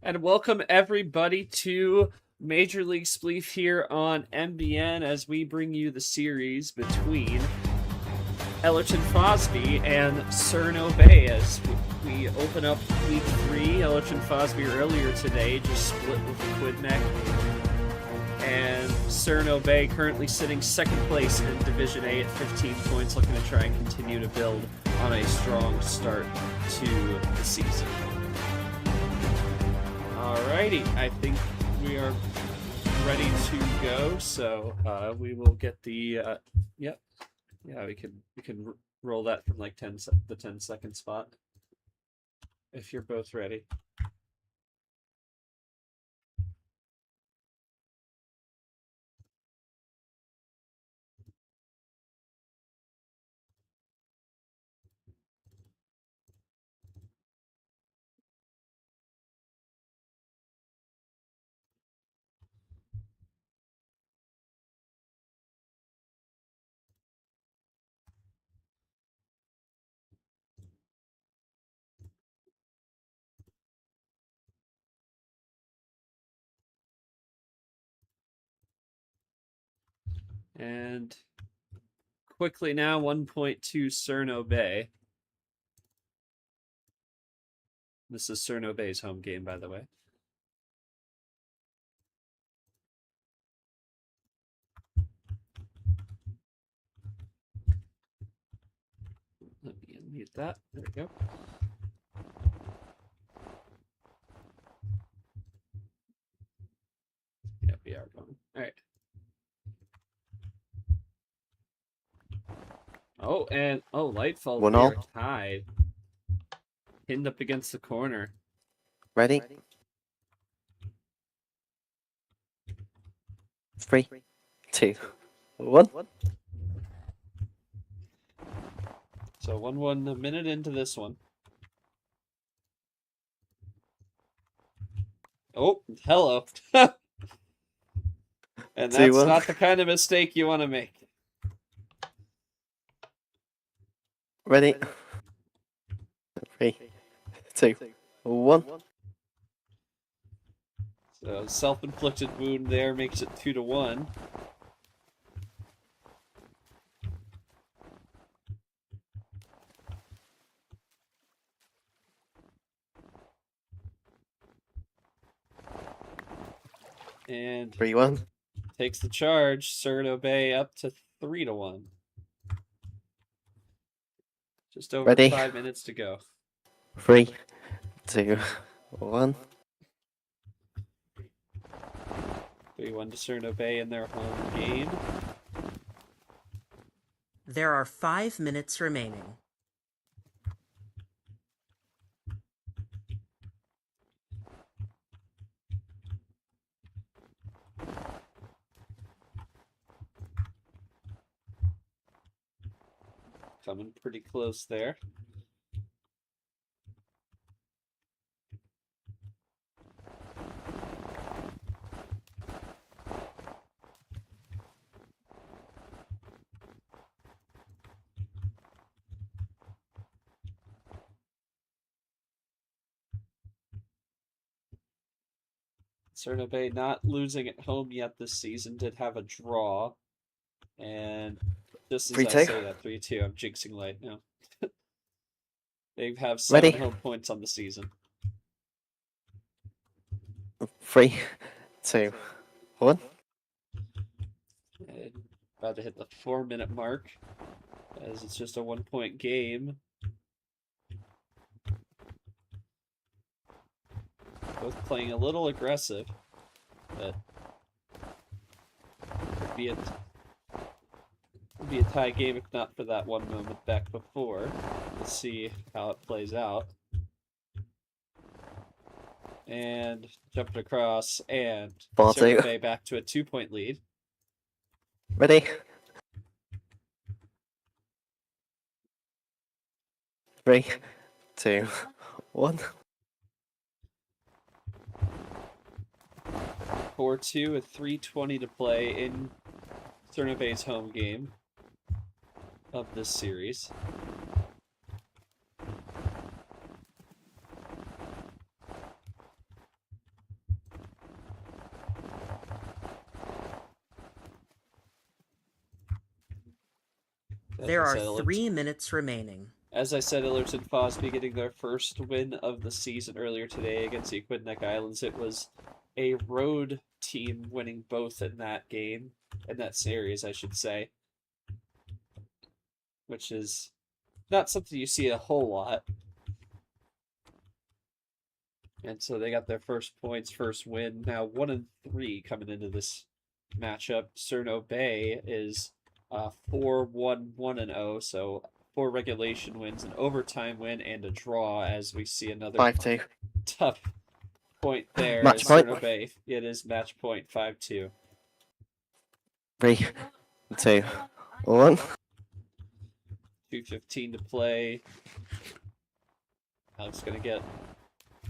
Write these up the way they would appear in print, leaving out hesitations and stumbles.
And welcome everybody to Major League Spleef here on MBN as we bring you the series between Ellerton Fosby and Cirno Bay as we open up week 3. Ellerton Fosby earlier today just split with Quidneck. And Cirno Bay currently sitting second place in Division A at 15 points, looking to try and continue to build on a strong start to the season. Alrighty, I think we are ready to go, so we will get the yeah, we can roll that from like the 10-second spot if you're both ready. And quickly now, 1.2 Cirno Bay. This is Cirno Bay's home game, by the way. Let me unmute that. There we go. Yeah, we are going. All right. Oh, and Lightfall, we are tied. Pinned up against the corner. Ready? 3, 2, 1. So 1-1 a minute into this one. Oh, hello. And that's not the kind of mistake you want to make. Ready? 3, 2, 1. So self-inflicted wound there makes it 2-1. And 3-1. Takes the charge. Cirno Bay up to 3-1. Just over 5 minutes to go. 3, 2, 1. 3-1 to Cirno Bay in their home game. There are 5 minutes remaining. Coming pretty close there. Cirno Bay not losing at home yet this season, did have a draw. And just as 3-2. I say that, 3-2, I'm jinxing Light now. They have 7 home points on the season. 3, 2, 1. And about to hit the 4-minute mark, as it's just a 1-point game. Both playing a little aggressive, but it'd be a tie game if not for that one moment back before. Let's see how it plays out. And jumping across, and Cirno Bay back to a 2-point lead. Ready? 3, 2, 1. 4-2 with 3:20 to play in Cirno Bay's home game of this series. are said, 3 minutes remaining. As I said, Ellerton Fosby getting their first win of the season earlier today against the Aquidneck Islands. It was a road team winning both in that game, in that series, I should say, which is not something you see a whole lot. And so they got their first points, first win. Now 1-3 coming into this matchup. Cirno Bay is 4-1-1-0, so 4 regulation wins, an overtime win, and a draw. As we see another 5-2. tough point there. Match as point. Cirno Bay, it is match point 5-2. 3, 2, 1. 2:15 to play. Alex gonna get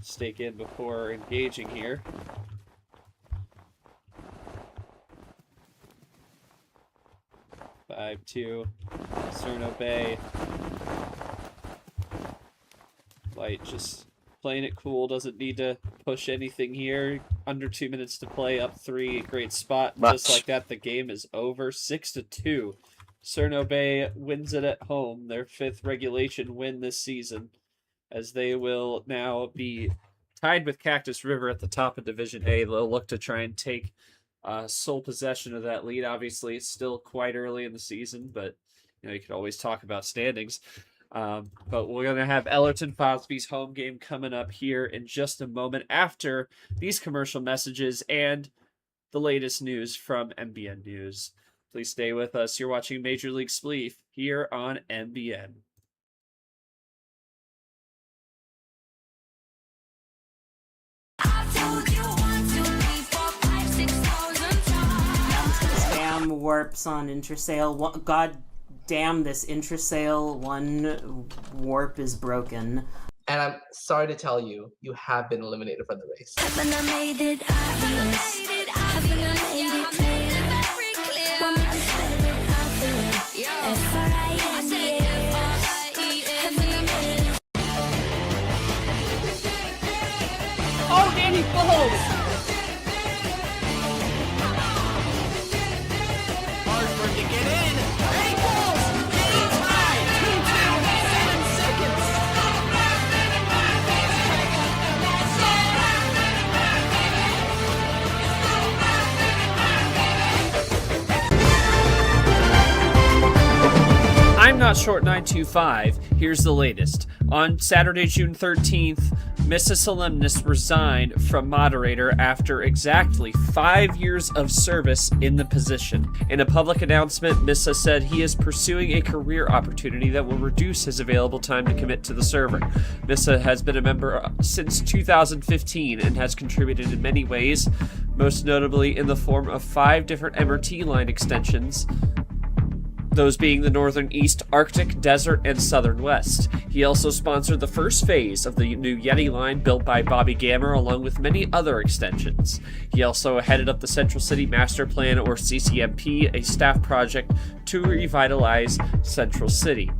stake in before engaging here. Five, 2, Cirno Bay. Light just playing it cool, doesn't need to push anything here. Under 2 minutes to play, up 3, great spot. Match. Just like that, the game is over. 6-2. Cirno Bay wins it at home, their 5th regulation win this season, as they will now be tied with Cactus River at the top of Division A. They'll look to try and take sole possession of that lead. Obviously, it's still quite early in the season, but you could always talk about standings. But we're going to have Ellerton Fosby's home game coming up here in just a moment after these commercial messages and the latest news from MBN News. Please stay with us. You're watching Major League Spleef here on MBN. Spam warps on Intrasale. God damn, this Intrasale one warp is broken. And I'm sorry to tell you, you have been eliminated from the race. Oh, Danny Bulls! Hard for him to get in. Hey, Bulls! Game time! 2 seconds. I'm Not Short 925. Here's the latest. On Saturday, June 13th, Mrs. Solemnis resigned from moderator after exactly 5 years of service in the position. In a public announcement, Missa said he is pursuing a career opportunity that will reduce his available time to commit to the server. Missa has been a member since 2015 and has contributed in many ways, most notably in the form of 5 different MRT line extensions, those being the Northern East, Arctic, Desert, and Southern West. He also sponsored the first phase of the new Yeti line built by Bobby Gammer, along with many other extensions. He also headed up the Central City Master Plan, or CCMP, a staff project to revitalize Central City.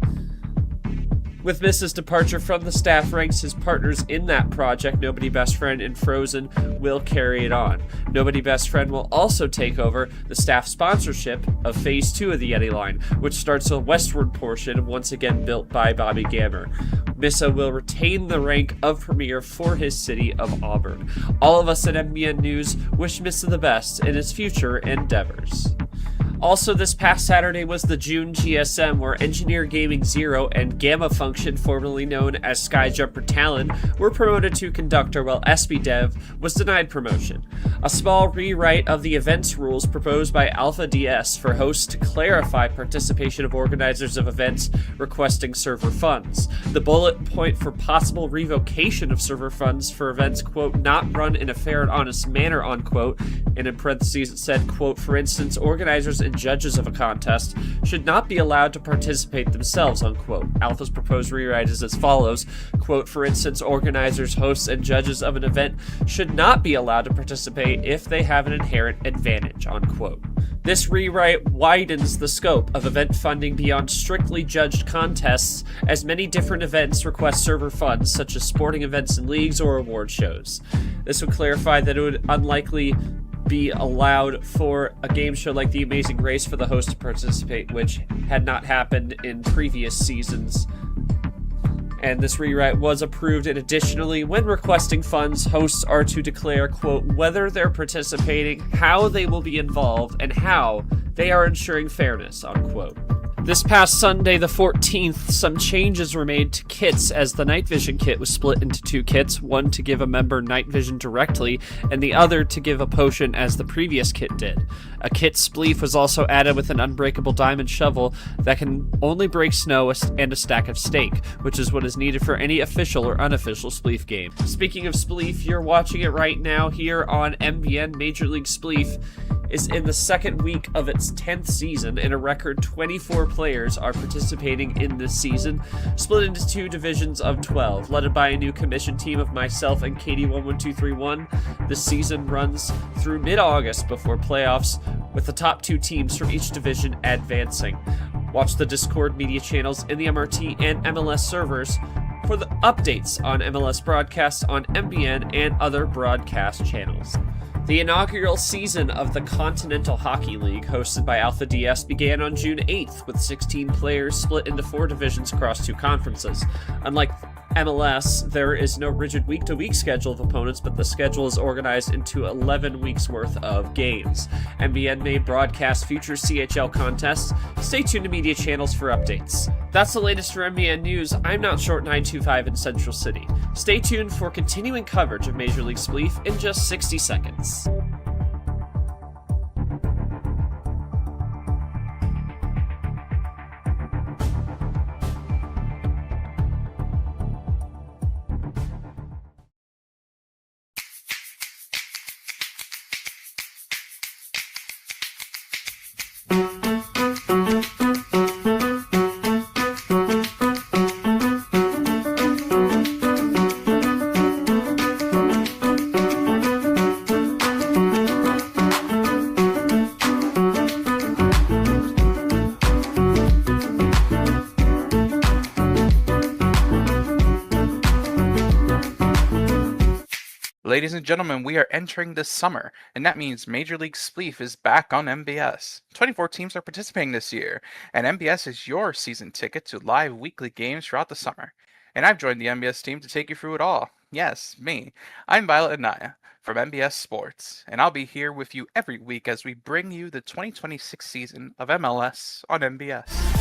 With Mrs. departure from the staff ranks, his partners in that project, Nobody Best Friend and Frozen, will carry it on. Nobody Best Friend will also take over the staff sponsorship of Phase 2 of the Yeti line, which starts a westward portion, once again built by Bobby Gammer. Missa will retain the rank of Premier for his city of Auburn. All of us at MBN News wish Missa the best in his future endeavors. Also, this past Saturday was the June GSM, where Engineer Gaming Zero and Gamma Function, formerly known as Skyjumper Talon, were promoted to Conductor, while SB Dev was denied promotion. A small rewrite of the events rules proposed by Alpha DS for hosts to clarify participation of organizers of events requesting server funds. The bullet point for possible revocation of server funds for events, quote, not run in a fair and honest manner, unquote, and in parentheses it said, quote, for instance, organizers and judges of a contest should not be allowed to participate themselves, unquote. Alpha's proposed rewrite is as follows, quote, for instance, organizers, hosts, and judges of an event should not be allowed to participate if they have an inherent advantage, unquote. This rewrite widens the scope of event funding beyond strictly judged contests, as many different events request server funds, such as sporting events and leagues or award shows. This would clarify that it would unlikely be allowed for a game show like The Amazing Race for the host to participate, which had not happened in previous seasons. And this rewrite was approved, and additionally, when requesting funds, hosts are to declare, quote, whether they're participating, how they will be involved, and how they are ensuring fairness, unquote. This past Sunday, the 14th, some changes were made to kits as the night vision kit was split into 2 kits, one to give a member night vision directly, and the other to give a potion as the previous kit did. A kit Spleef was also added with an unbreakable diamond shovel that can only break snow and a stack of steak, which is what is needed for any official or unofficial Spleef game. Speaking of Spleef, you're watching it right now here on MBN. Major League Spleef is in the second week of its 10th season, and a record 24 players are participating in this season, split into 2 divisions of 12. Led by a new commission team of myself and Katie11231, the season runs through mid-August before playoffs, with the top 2 teams from each division advancing. Watch the Discord media channels in the MRT and MLS servers for the updates on MLS broadcasts on MBN and other broadcast channels. The inaugural season of the Continental Hockey League, hosted by Alpha DS, began on June 8th, with 16 players split into 4 divisions across 2 conferences. Unlike MLS, there is no rigid week-to-week schedule of opponents, but the schedule is organized into 11 weeks' worth of games. MBN may broadcast future CHL contests. Stay tuned to media channels for updates. That's the latest for MBN News. I'm Not Short 925 in Central City. Stay tuned for continuing coverage of Major League Spleef in just 60 seconds. Ladies and gentlemen, we are entering the summer, and that means Major League Spleef is back on MBS. 24 teams are participating this year, and MBS is your season ticket to live weekly games throughout the summer. And I've joined the MBS team to take you through it all. Yes, me. I'm Violet Anaya from MBS Sports, and I'll be here with you every week as we bring you the 2026 season of MLS on MBS.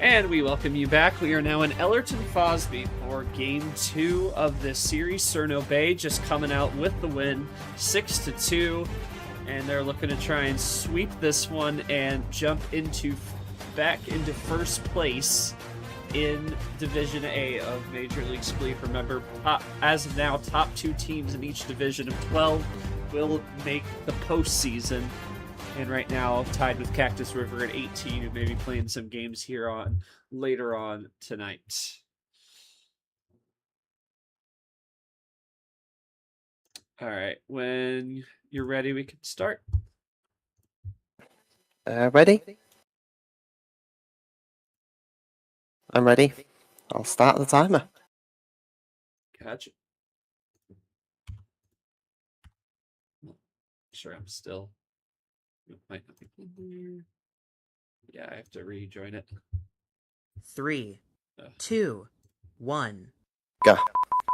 And we welcome you back. We are now in Ellerton, Fosby for Game 2 of this series. Cirno Bay just coming out with the win, 6-2, and they're looking to try and sweep this one and jump back into first place in Division A of Major League Spleef. Remember, as of now, top 2 teams in each division of 12 will make the postseason. And right now, tied with Cactus River at 18, who may be playing some games here later on tonight. All right, when you're ready, we can start. Ready? I'm ready. I'll start the timer. Gotcha. Sure, I'm still. Might not be in there. Yeah, I have to rejoin it. 3, 2, 1. Go.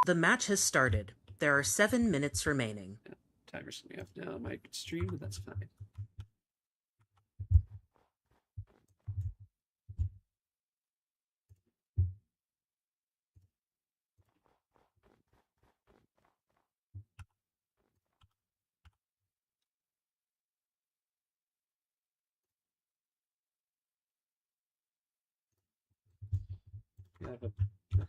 The match has started. There are 7 minutes remaining. Yeah, timer's going off now on my stream, but that's fine. Yeah, but okay.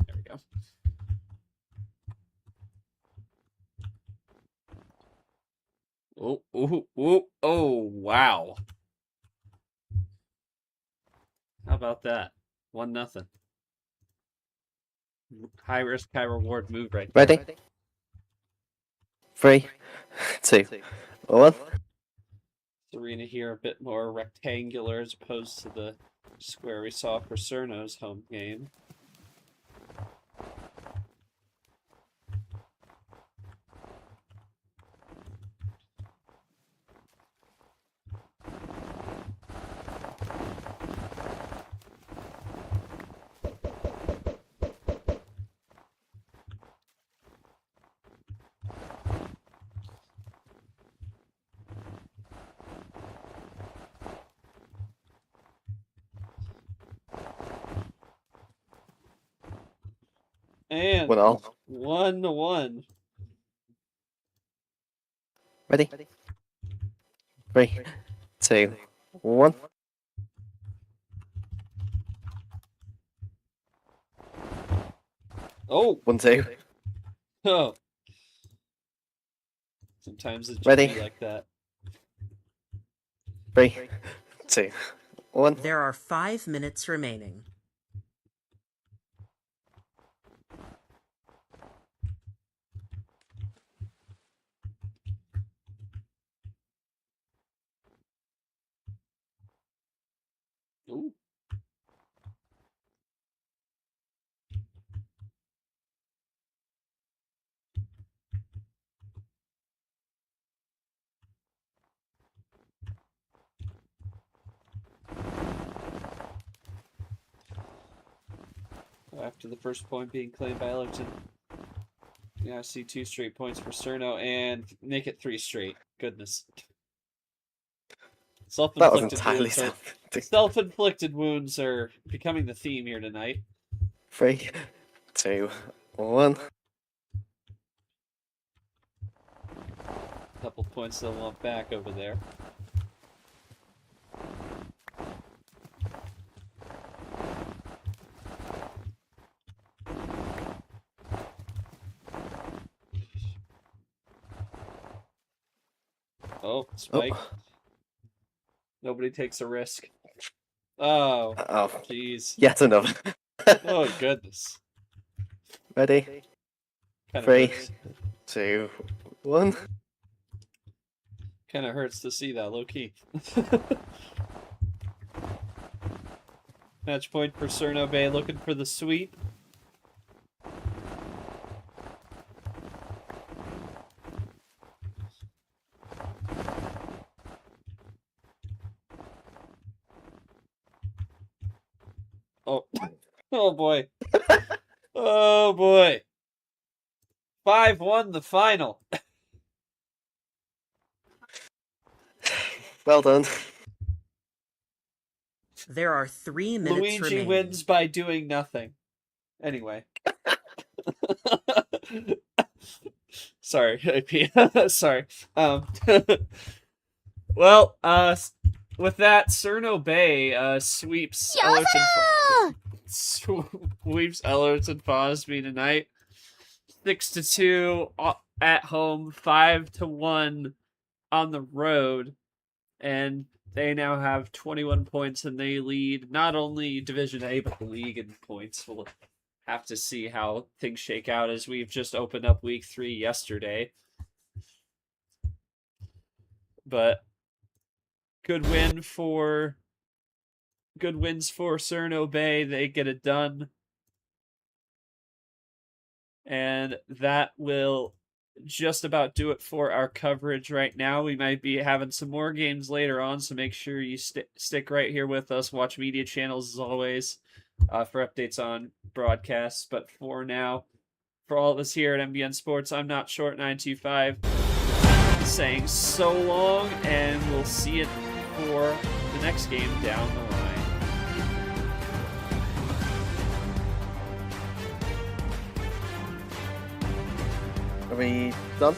There we go. Oh, wow. How about that? 1-0. High risk, high reward move right there. Ready? 3, 2, 1. The arena here a bit more rectangular as opposed to the square we saw for Cirno's home game. And 1-all. 1-1. Ready? 3, 2, 1. Oh, 1, 2. oh. Sometimes it's Ready? just like that. 3, 2, 1. There are 5 minutes remaining. Ooh. After the first point being claimed by Ellerton. Yeah, I see 2 straight points for Cirno and make it 3 straight. Goodness. That was Self-inflicted entirely wounds. self. Self-inflicted wounds are becoming the theme here tonight. 3, 2, 1. Couple points they'll want back over there. Oh, spike. Oh. Nobody takes a risk. Oh, Oh, jeez. yet another. Oh, goodness. Ready? Kind of 3, hurts. 2, 1. Kind of hurts to see that, low key. Match point for Cirno Bay, looking for the sweep. Oh, oh boy. Oh boy. 5-1 the final. Well done. There are 3 minutes Luigi remaining. wins by doing nothing. Anyway. Sorry, AP. Sorry. Well, with that, Cirno Bay sweeps Ellerton. Sweeps Ellerton Fosby tonight. 6-2 at home, 5-1 on the road, and they now have 21 points, and they lead not only Division A but the league in points. We'll have to see how things shake out as we've just opened up Week 3 yesterday. But good wins for Cirno Bay. They get it done. And that will just about do it for our coverage right now. We might be having some more games later on, so make sure you stick right here with us. Watch media channels as always for updates on broadcasts. But for now, for all of us here at MBN Sports, I'm Not Short 925 saying so long, and we'll see you for the next game down the line. Are we done?